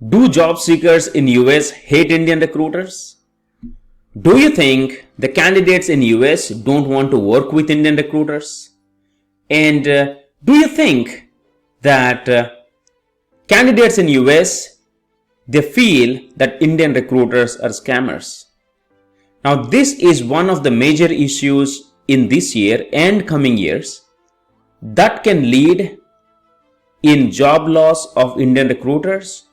Do job seekers in US hate Indian recruiters? Do you think the candidates in US don't want to work with Indian recruiters? And do you think that candidates in US, they feel that Indian recruiters are scammers? Now, this is one of the major issues in this year and coming years that can lead in job loss of Indian recruiters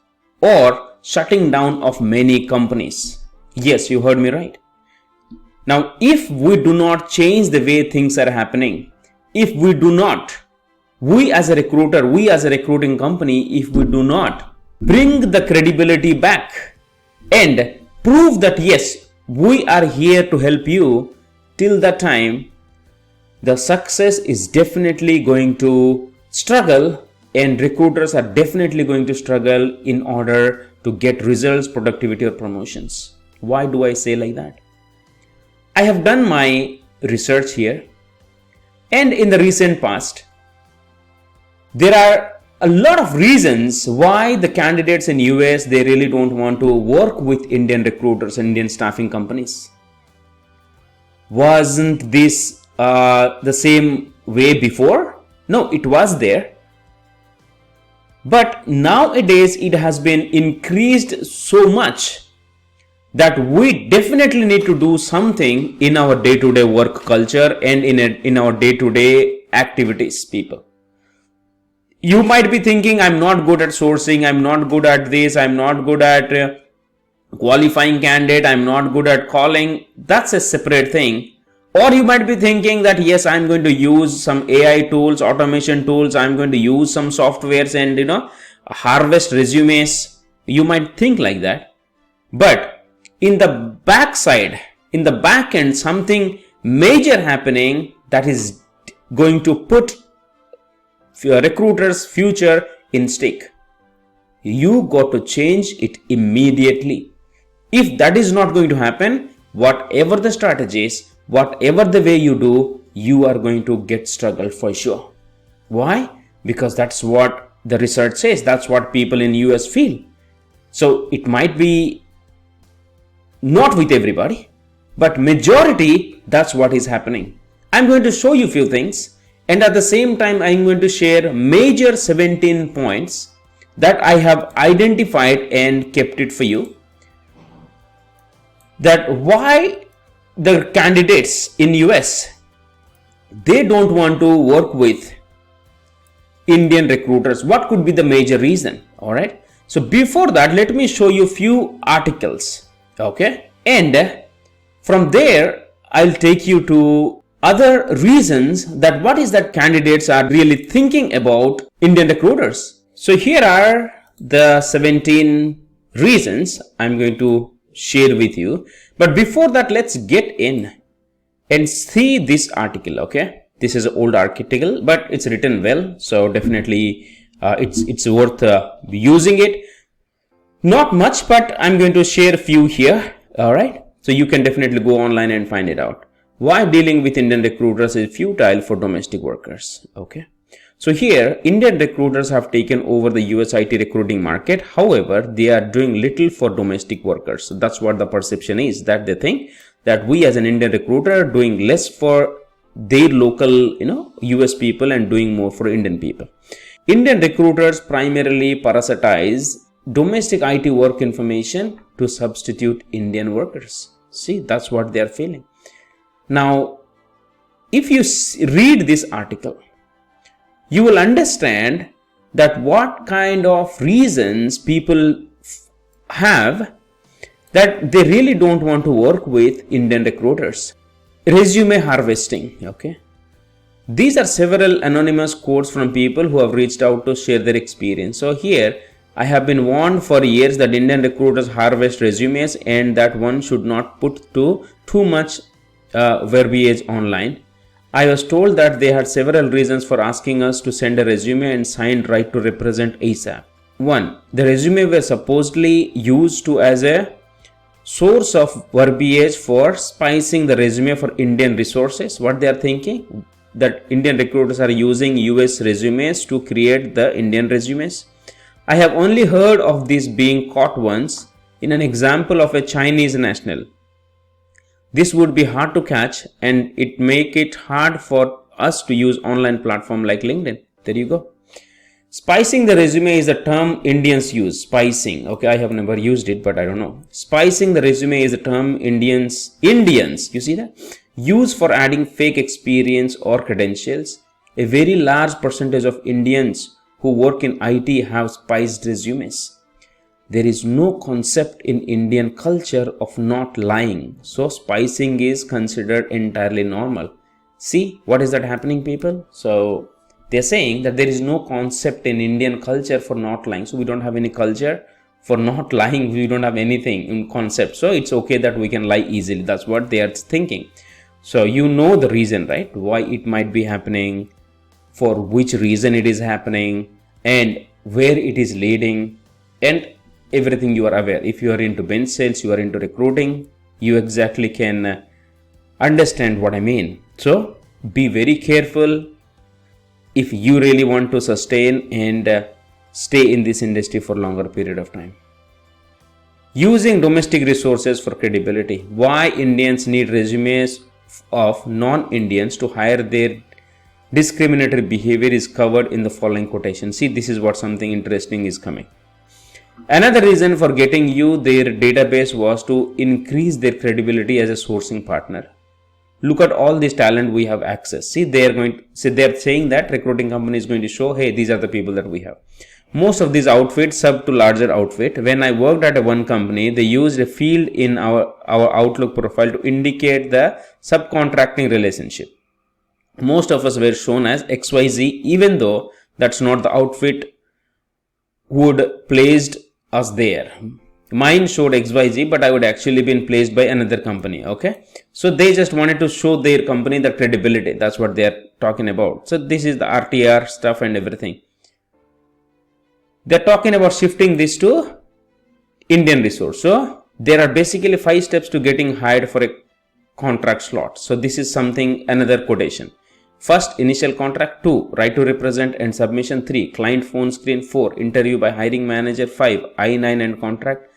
or shutting down of many companies. Yes, you heard me right. Now, if we do not change the way things are happening, if we do not, we as a recruiter, we as a recruiting company, if we do not bring the credibility back and prove that yes, we are here to help you, till that time, the success is definitely going to struggle and recruiters are definitely going to struggle in order to get results, productivity or promotions. Why do I say like that? I have done my research here, and in the recent past, there are a lot of reasons why the candidates in US, they really don't want to work with Indian recruiters and Indian staffing companies. Wasn't this the same way before? No, it was there. But nowadays it has been increased so much that we definitely need to do something in our day-to-day work culture and in our day-to-day activities, people. You might be thinking, I'm not good at sourcing, I'm not good at this, I'm not good at qualifying candidate, I'm not good at calling. That's a separate thing. Or you might be thinking that yes, I'm going to use some AI tools, automation tools, I'm going to use some softwares and harvest resumes. You might think like that. But in the backside, in the back end, something major happening that is going to put recruiters' future in stake. You got to change it immediately. If that is not going to happen, whatever the strategies, whatever the way you do, you are going to get struggle for sure. Why? Because that's what the research says. That's what people in US feel. So it might be not with everybody, but majority, that's what is happening. I'm going to show you a few things, and at the same time, I'm going to share major 17 points that I have identified and kept it for you. That why the candidates in US, they don't want to work with Indian recruiters. What could be the major reason? All right. So before that, let me show you a few articles. Okay. And from there, I'll take you to other reasons that what is that candidates are really thinking about Indian recruiters. So here are the 17 reasons I'm going to share with you. But before that, let's get in and see this article. Okay, this is an old article, but it's written well, so definitely it's worth using it. Not much, but I'm going to share a few here. All right, so you can definitely go online and find it out. Why dealing with Indian recruiters is futile for domestic workers. Okay. So here, Indian recruiters have taken over the US IT recruiting market. However, they are doing little for domestic workers. So that's what the perception is, that they think that we as an Indian recruiter are doing less for their local, US people and doing more for Indian people. Indian recruiters primarily parasitize domestic IT work information to substitute Indian workers. See, that's what they are feeling. Now, if you read this article, you will understand that what kind of reasons people have that they really don't want to work with Indian recruiters. Resume harvesting, okay. These are several anonymous quotes from people who have reached out to share their experience. So here, I have been warned for years that Indian recruiters harvest resumes and that one should not put too much verbiage online. I was told that they had several reasons for asking us to send a resume and signed right to represent ASAP. 1. The resume were supposedly used as a source of verbiage for spicing the resume for Indian resources. What they are thinking? That Indian recruiters are using US resumes to create the Indian resumes. I have only heard of this being caught once in an example of a Chinese national. This would be hard to catch and it make it hard for us to use online platform like LinkedIn. There you go. Spicing the resume is the term Indians use. Spicing. Okay, I have never used it, but I don't know. Spicing the resume is the term Indians, you see that? Use for adding fake experience or credentials. A very large percentage of Indians who work in IT have spiced resumes. There is no concept in Indian culture of not lying. So spicing is considered entirely normal. See, what is that happening, people? So they're saying that there is no concept in Indian culture for not lying. So we don't have any culture for not lying. We don't have anything in concept. So it's okay that we can lie easily. That's what they are thinking. So you know the reason, right? Why it might be happening, for which reason it is happening, and where it is leading, and everything you are aware. If you are into bench sales, you are into recruiting, you exactly can understand what I mean. So be very careful if you really want to sustain and stay in this industry for longer period of time. Using domestic resources for credibility. Why Indians need resumes of non-Indians to hire their discriminatory behavior is covered in the following quotation. See, this is what something interesting is coming. Another reason for getting you their database was to increase their credibility as a sourcing partner. Look at all this talent we have access. See, they're saying that recruiting company is going to show, hey, these are the people that we have. Most of these outfits sub to larger outfit. When I worked at one company, they used a field in our Outlook profile to indicate the subcontracting relationship. Most of us were shown as XYZ, even though that's not the outfit would placed us there. Mine showed XYZ, but I would actually been placed by another company. Okay. So they just wanted to show their company the credibility. That's what they are talking about. So this is the RTR stuff and everything. They're talking about shifting this to Indian resource. So there are basically 5 steps to getting hired for a contract slot. So this is something, another quotation. First, initial contract. 2, right to represent and submission. 3, client phone screen. 4, interview by hiring manager. 5, I-9 and contract.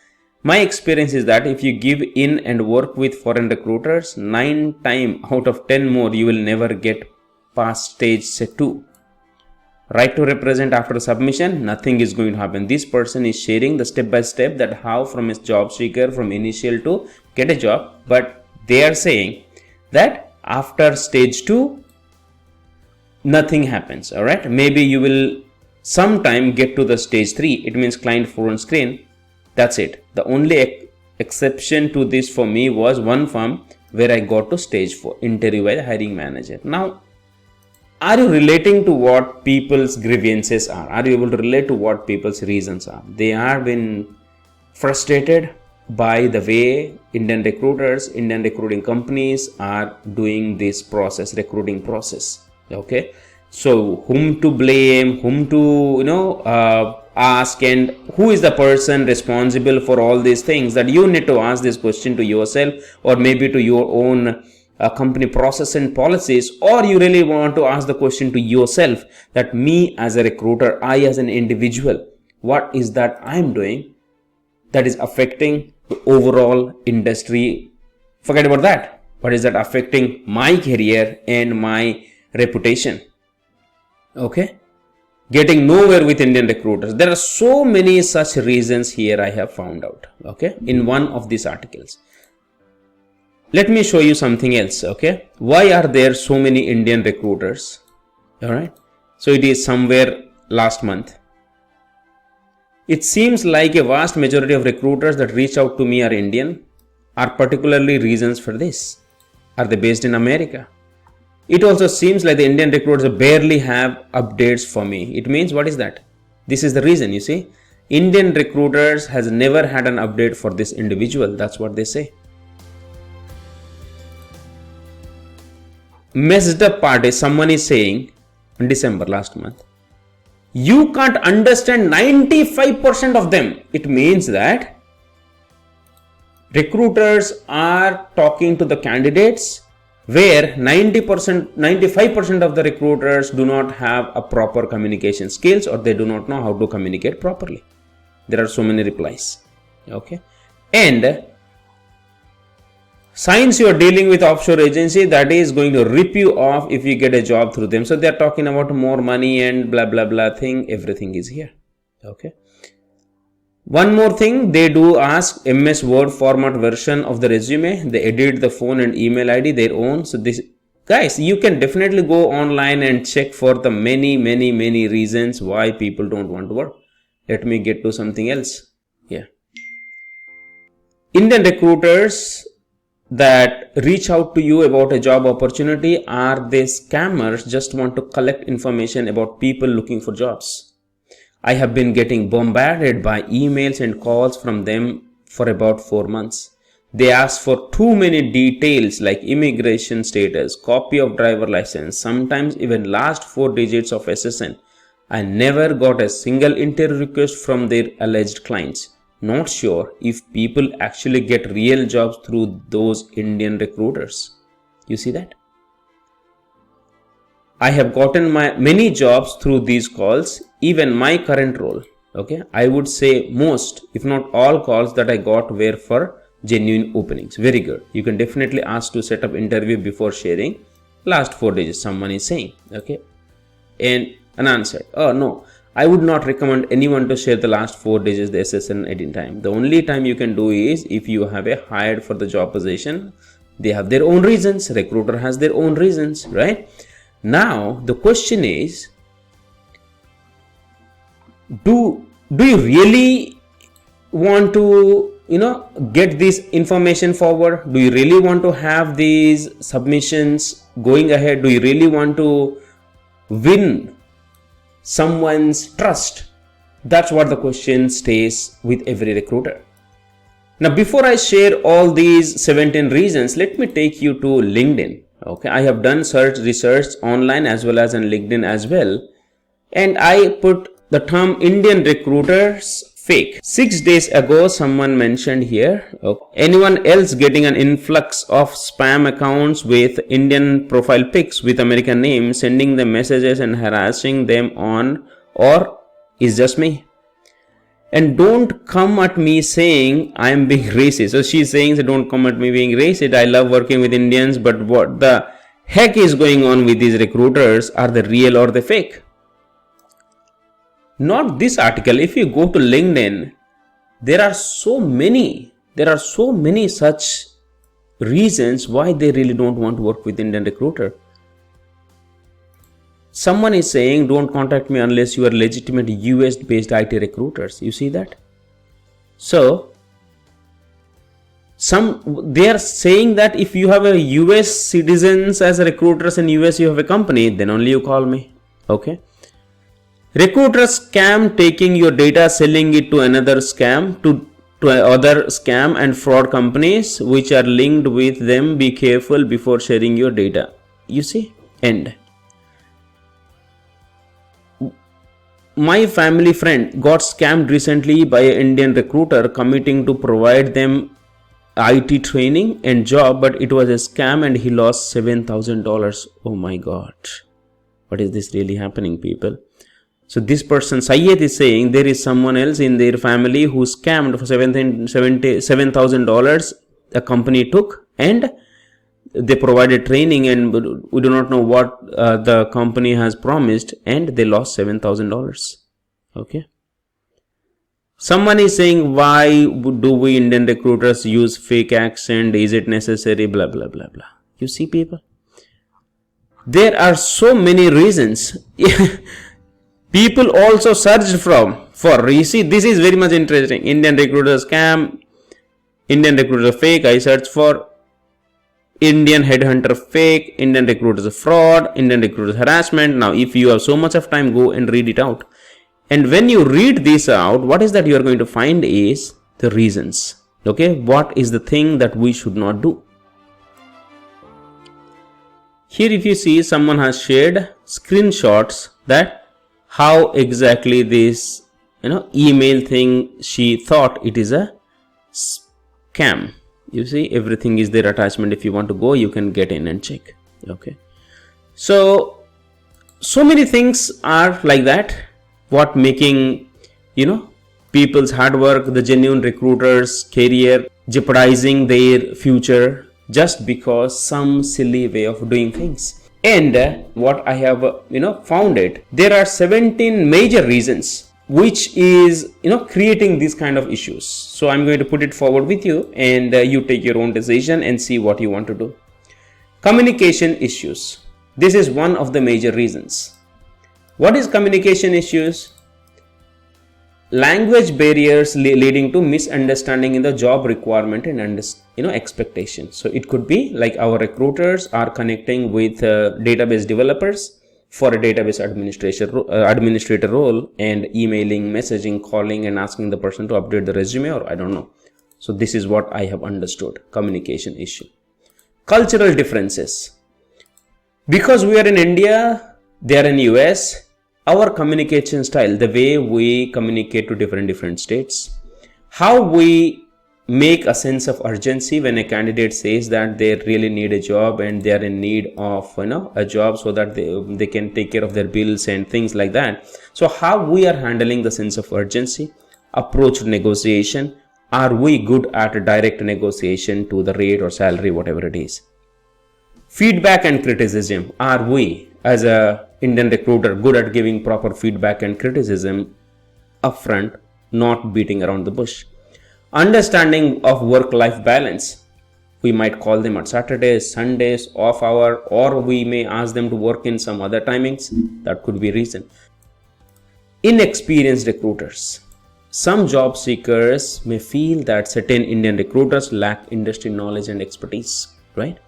My experience is that if you give in and work with foreign recruiters, 9 times out of 10 more, you will never get past stage 2. Right to represent after submission, nothing is going to happen. This person is sharing the step by step that how from a job seeker from initial to get a job. But they are saying that after stage 2, nothing happens. All right. Maybe you will sometime get to the stage 3. It means client phone screen. That's it. The only exception to this for me was one firm where I got to stage 4, interview by the hiring manager. Now, are you relating to what people's grievances are? Are you able to relate to what people's reasons are? They are been frustrated by the way Indian recruiters, Indian recruiting companies are doing this process, recruiting process. Okay. So whom to blame, whom to, ask, and who is the person responsible for all these things, that you need to ask this question to yourself, or maybe to your own company process and policies, or you really want to ask the question to yourself that me as a recruiter, I as an individual, what is that I'm doing that is affecting the overall industry? Forget about that. What is that affecting my career and my reputation? Okay. Getting nowhere with Indian recruiters. There are so many such reasons here I have found out. Okay. In one of these articles. Let me show you something else. Okay. Why are there so many Indian recruiters? All right. So it is somewhere last month. It seems like a vast majority of recruiters that reach out to me are Indian. Are particularly reasons for this? Are they based in America? It also seems like the Indian recruiters barely have updates for me. It means, what is that? This is the reason, you see. Indian recruiters has never had an update for this individual. That's what they say. Messed up part is someone is saying in December last month, you can't understand 95% of them. It means that recruiters are talking to the candidates where 90%, 95% of the recruiters do not have a proper communication skills, or they do not know how to communicate properly. There are so many replies. Okay. And since you are dealing with offshore agency, that is going to rip you off if you get a job through them. So they are talking about more money and blah blah blah thing. Everything is here. Okay. One more thing, they do ask MS Word format version of the resume. They edit the phone and email ID their own. So this, guys, you can definitely go online and check for the many reasons why people don't want to work. Let me get to something else. Yeah. Indian recruiters that reach out to you about a job opportunity, are they scammers just want to collect information about people looking for jobs? I have been getting bombarded by emails and calls from them for about 4 months. They ask for too many details like immigration status, copy of driver license, sometimes even last 4 digits of SSN. I never got a single interview request from their alleged clients. Not sure if people actually get real jobs through those Indian recruiters. You see that? I have gotten many jobs through these calls, even my current role. Okay, I would say most, if not all calls that I got were for genuine openings. Very good. You can definitely ask to set up interview before sharing last 4 digits, someone is saying. Okay, and unanswered. Oh no, I would not recommend anyone to share the last 4 digits the SSN at any time. The only time you can do is if you have a hired for the job position. They have their own reasons. Recruiter has their own reasons, right? Now the question is, do you really want to get this information forward? Do you really want to have these submissions going ahead? Do you really want to win someone's trust? That's what the question stays with every recruiter. Now before I share all these 17 reasons, let me take you to LinkedIn. Okay, I have done research online as well as on LinkedIn as well, and I put the term Indian recruiters fake. 6 days ago someone mentioned here, okay, anyone else getting an influx of spam accounts with Indian profile pics with American names, sending them messages and harassing them on, or is just me? And don't come at me saying I am being racist. So she's saying, so don't come at me being racist. I love working with Indians, but what the heck is going on with these recruiters? Are they real or they fake? Not this article. If you go to LinkedIn, there are so many such reasons why they really don't want to work with Indian recruiter. Someone is saying, don't contact me unless you are legitimate US based IT recruiters. You see that? So they are saying that if you have a US citizens as a recruiters in US, you have a company, then only you call me. Okay. Recruiters scam, taking your data, selling it to another scam, to other scam and fraud companies which are linked with them. Be careful before sharing your data. You see? End. My family friend got scammed recently by an Indian recruiter committing to provide them IT training and job, but it was a scam and he lost $7,000. Oh my God. What is this really happening, people? So this person, Syed, is saying there is someone else in their family who scammed for $7,000 a company took, and they provided training, and we do not know what the company has promised, and they lost $7,000. Okay. Someone is saying, why do we Indian recruiters use fake accent? Is it necessary? Blah, blah, blah, blah. You see, people, there are so many reasons. People also searched for, you see, this is very much interesting. Indian recruiter scam, Indian recruiter fake. I searched for Indian headhunter fake, Indian recruiters fraud, Indian recruiters harassment. Now, if you have so much of time, go and read it out. And when you read this out, what is that you are going to find is the reasons. Okay, what is the thing that we should not do? Here, if you see, someone has shared screenshots that how exactly this email thing, she thought it is a scam. You see, everything is there attachment. If you want to go, you can get in and check. Okay. So many things are like that. What making, people's hard work, the genuine recruiters' career, jeopardizing their future just because some silly way of doing things. And what I have, found it, there are 17 major reasons which is, creating these kind of issues. So I'm going to put it forward with you, and you take your own decision and see what you want to do. Communication issues. This is one of the major reasons. What is communication issues? Language barriers leading to misunderstanding in the job requirement and expectation. So it could be like our recruiters are connecting with database developers for a database administrator role, and emailing, messaging, calling and asking the person to update the resume, or I don't know. So this is what I have understood. Communication issue. Cultural differences. Because we are in India, they are in US, our communication style, the way we communicate to different states, how we make a sense of urgency when a candidate says that they really need a job and they are in need of a job so that they can take care of their bills and things like that. So how we are handling the sense of urgency, approach to negotiation, are we good at a direct negotiation to the rate or salary, whatever it is. Feedback and criticism, are we as a Indian recruiter good at giving proper feedback and criticism upfront, not beating around the bush. Understanding of work-life balance. We might call them on Saturdays, Sundays, off hour, or we may ask them to work in some other timings. That could be reason. Inexperienced recruiters. Some job seekers may feel that certain Indian recruiters lack industry knowledge and expertise, right?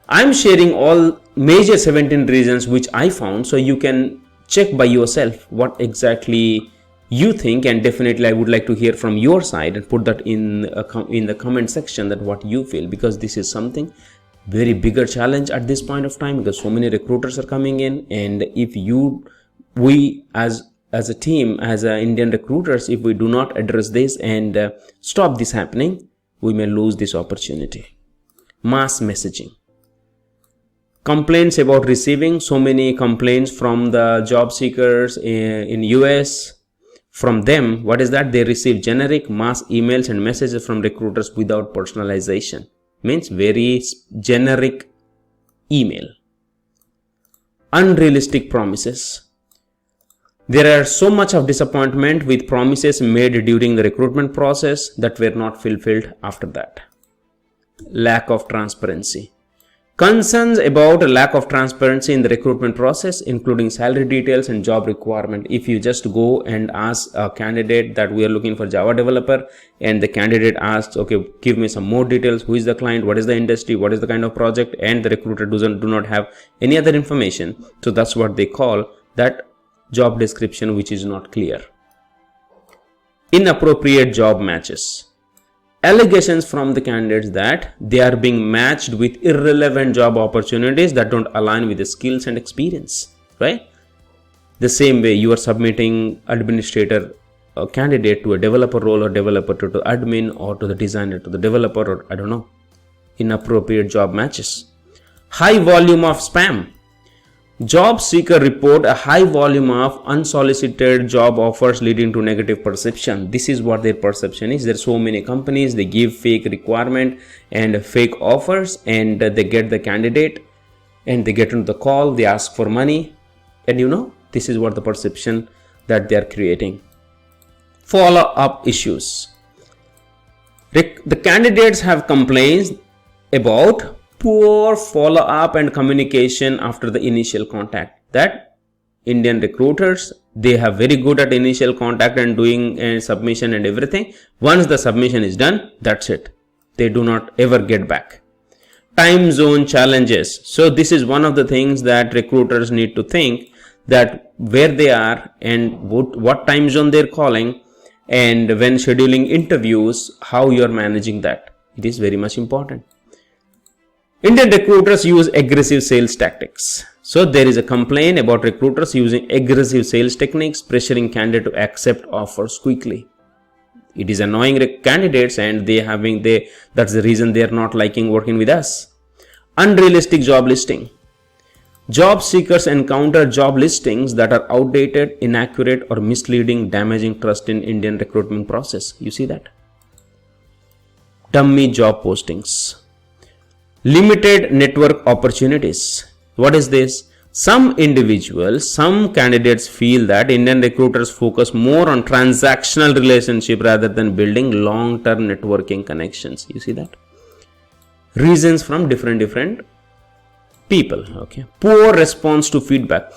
I'm sharing all major 17 reasons which I found, so you can check by yourself what exactly you think, and definitely I would like to hear from your side and put that in the comment section, that what you feel, because this is something very bigger challenge at this point of time, because so many recruiters are coming in, and if we as a team, as Indian recruiters, if we do not address this and stop this happening, we may lose this opportunity. Mass messaging. Complaints about receiving so many complaints from the job seekers in US. From them, what is that? They receive generic mass emails and messages from recruiters without personalization. Means very generic email. Unrealistic promises. There are so much of disappointment with promises made during the recruitment process that were not fulfilled after that. Lack of transparency. Concerns about a lack of transparency in the recruitment process, including salary details and job requirement. If you just go and ask a candidate that we are looking for Java developer, and the candidate asks, okay, give me some more details, who is the client, what is the industry, what is the kind of project, and the recruiter do not have any other information. So that's what they call that job description which is not clear. Inappropriate job matches. Allegations from the candidates that they are being matched with irrelevant job opportunities that don't align with the skills and experience, right? The same way you are submitting administrator candidate to a developer role, or developer to admin, or to the designer to the developer, or I don't know. Inappropriate job matches. High volume of spam. Job seeker report a high volume of unsolicited job offers leading to negative perception. This is what their perception is. There are so many companies, they give fake requirement and fake offers, and they get the candidate and they get into the call, they ask for money, and this is what the perception that they are creating. Follow-up issues. The candidates have complaints about poor follow-up and communication after the initial contact. That Indian recruiters, they have very good at initial contact and doing a submission and everything. Once the submission is done, that's it. They do not ever get back. Time zone challenges. So this is one of the things that recruiters need to think, that where they are and what time zone they're calling, and when scheduling interviews, how you're managing that. It is very much important. Indian recruiters use aggressive sales tactics. So there is a complaint about recruiters using aggressive sales techniques, pressuring candidate to accept offers quickly. It is annoying candidates, and that's the reason they are not liking working with us. Unrealistic job listing. Job seekers encounter job listings that are outdated, inaccurate, or misleading, damaging trust in Indian recruitment process. You see that? Dummy job postings. Limited network opportunities. What is this? Some candidates feel that Indian recruiters focus more on transactional relationship rather than building long-term networking connections. You see that? Reasons from different people. Okay. Poor response to feedback.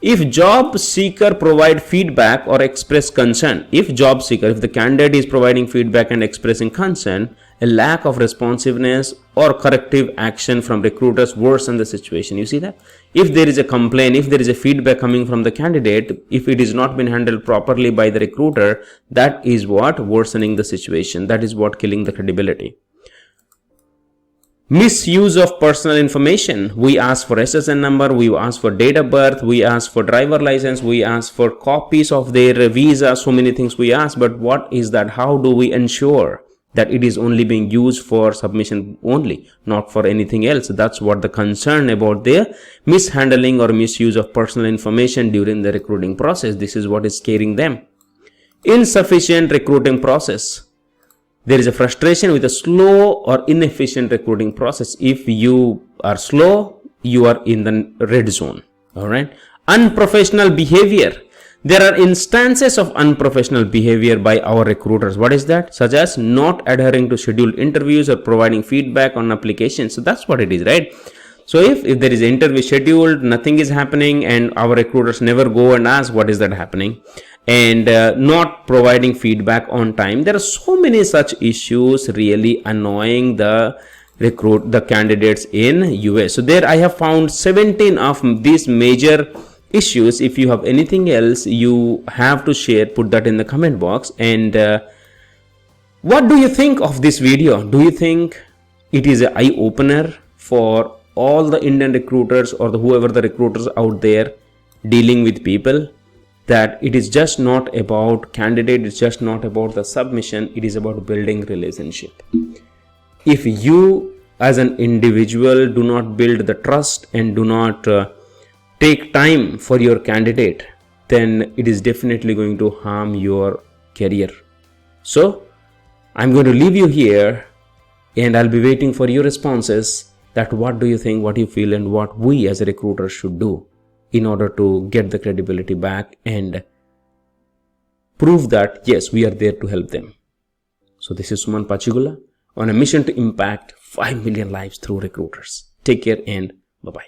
If job seeker provide feedback or express concern, if the candidate is providing feedback and expressing concern, a lack of responsiveness or corrective action from recruiters worsen the situation. You see that? If there is a complaint, if there is a feedback coming from the candidate, if it is not been handled properly by the recruiter, that is what worsening the situation. That is what killing the credibility. Misuse of personal information. We ask for SSN number, we ask for date of birth, we ask for driver license, we ask for copies of their visa, so many things we ask, but what is that? How do we ensure that it is only being used for submission only, not for anything else? That's what the concern about their mishandling or misuse of personal information during the recruiting process. This is what is scaring them. Insufficient recruiting process. There is a frustration with a slow or inefficient recruiting process. If you are slow, you are in the red zone. All right. Unprofessional behavior. There are instances of unprofessional behavior by our recruiters. What is that? Such as not adhering to scheduled interviews or providing feedback on applications. So that's what it is, right? So if there is an interview scheduled, nothing is happening, and our recruiters never go and ask what is that happening, and not providing feedback on time. There are so many such issues really annoying the candidates in US. So there I have found 17 of these major issues. If you have anything else you have to share, put that in the comment box. And what do you think of this video? Do you think it is an eye-opener for all the Indian recruiters or whoever the recruiters out there dealing with people, that it is just not about candidate, it's just not about the submission, it is about building relationship. If you as an individual do not build the trust and do not take time for your candidate, then it is definitely going to harm your career. So I'm going to leave you here, and I'll be waiting for your responses, that what do you think, what you feel, and what we as a recruiter should do in order to get the credibility back and prove that yes, we are there to help them. So this is Suman Pachigulla on a mission to impact 5 million lives through recruiters. Take care and bye-bye.